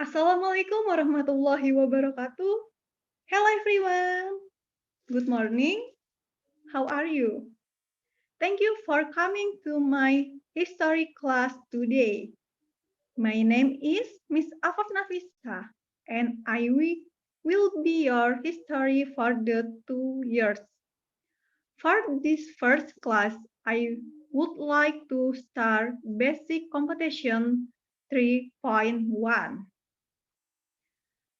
Assalamualaikum warahmatullahi wabarakatuh. Hello everyone. Good morning. How are you? Thank you for coming to my history class today. My name is Miss Afaf Nafisa and I will be your history for the 2 years. For this first class, I would like to start basic competition 3.1.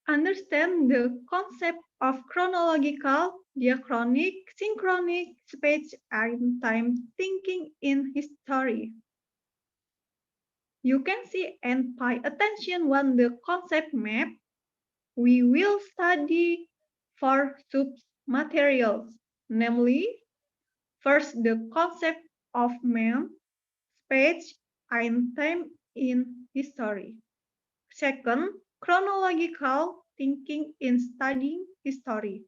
Understand the concept of chronological, diachronic, synchronic, space and time thinking in history. You can see and pay attention on the concept map. We will study four sub-materials, namely, first the concept of man, space, and time in history. Second, chronological thinking in studying history.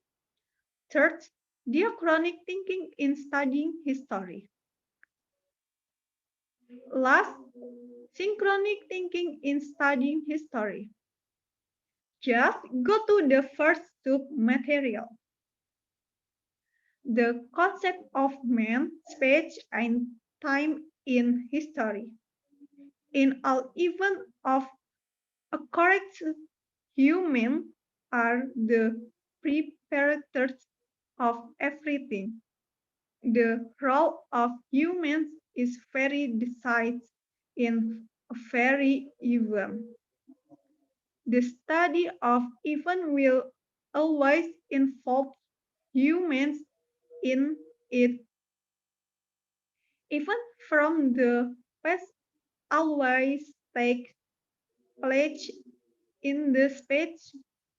Third, diachronic thinking in studying history. Last, synchronic thinking in studying history. Just go to the first sub-material. The concept of man, space, and time in history. In all events of a correct human are the preparators of everything. The role of humans is very decisive in a very event. The study of event will always involve humans in it. Even from the past always take place in the space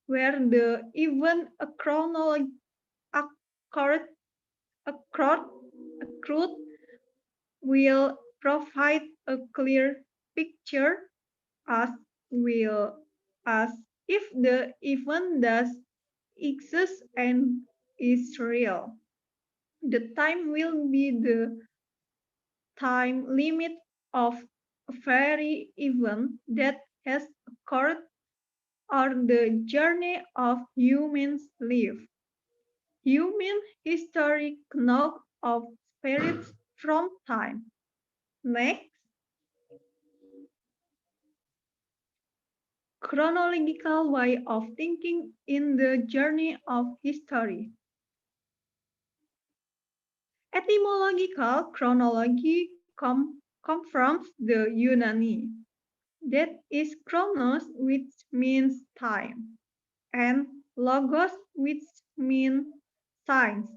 where the event occurred, occurred will provide a clear picture as will as if the event does exist and is real. The time will be the time limit of a very event that has occurred or the journey of humans live. Human history knows of spirits from time. Next, chronological way of thinking in the journey of history. Etymological chronology come from the Yunani. That is chronos, which means time, and logos, which means science.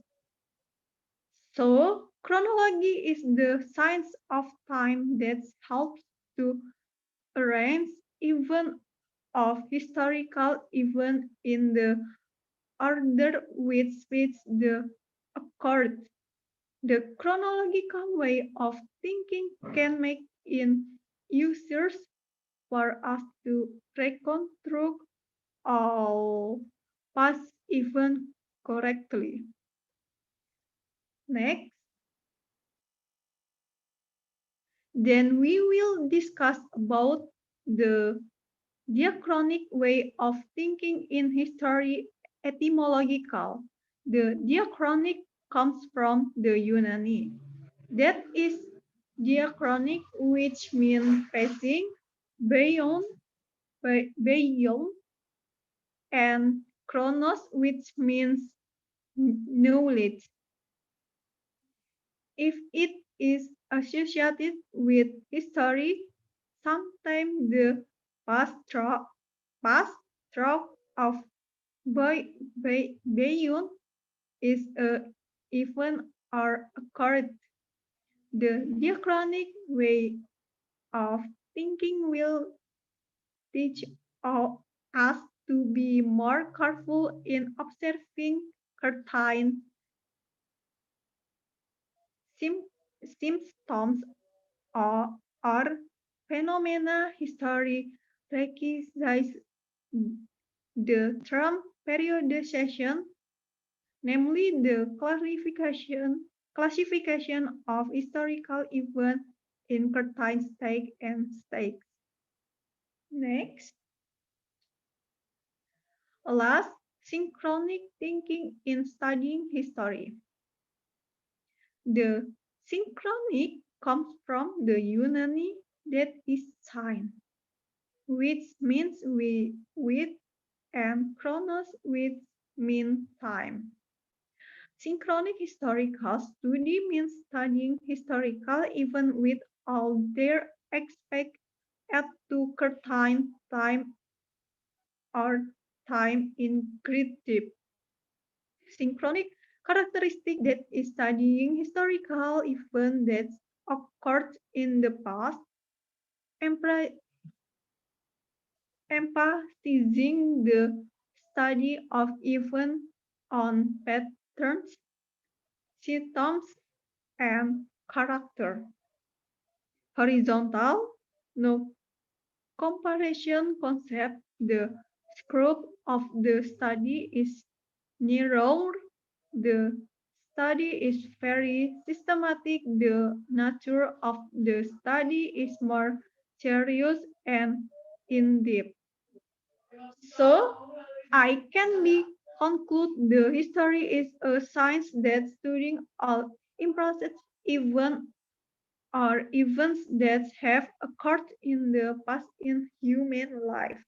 So, chronology is the science of time that helps to arrange events of historical events in the order with which they occurred. The chronological way of thinking can make it easier for us to reconstruct all past events correctly. Next, then we will discuss about the diachronic way of thinking in history etymological. The diachronic comes from the Yunani. That is diachronic, which means passing, beyond, beyond, and chronos, which means knowledge. If it is associated with history, sometimes the past past stroke of beyond is a event or occurred. The diachronic way of thinking will teach us to be more careful in observing certain symptoms or phenomena. History recognizes the term periodization, namely the classification of historical events in certain states and states. Next, Last, synchronic thinking in studying history. The synchronic comes from the Unani that is sign, which means with, and chronos, which mean time. Synchronic historical study means studying historical events with all their aspects at to certain time or time in great depth. Synchronic characteristic that is studying historical events that occurred in the past, emphasizing the study of events on patterns, symptoms, and character. Horizontal, no comparison concept, the scope of the study is narrower, the study is very systematic, the nature of the study is more serious and in-depth. So, I can be conclude the history is a science that studying all impressive events or events that have occurred in the past in human life.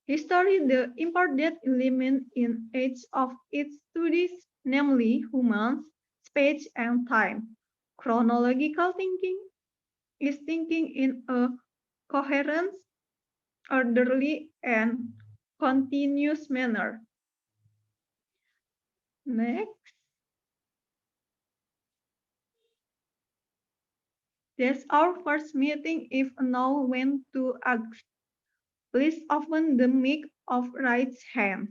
History, the important element in each of its studies, namely humans, space, and time. Chronological thinking is thinking in a coherent, orderly, and continuous manner. Next, that's our first meeting if know when to ask. Please open the mic of right hand.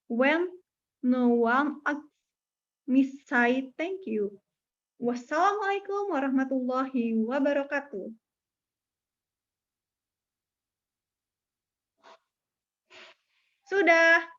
When no one asks me say thank you. Wassalamualaikum warahmatullahi wabarakatuh. Sudah.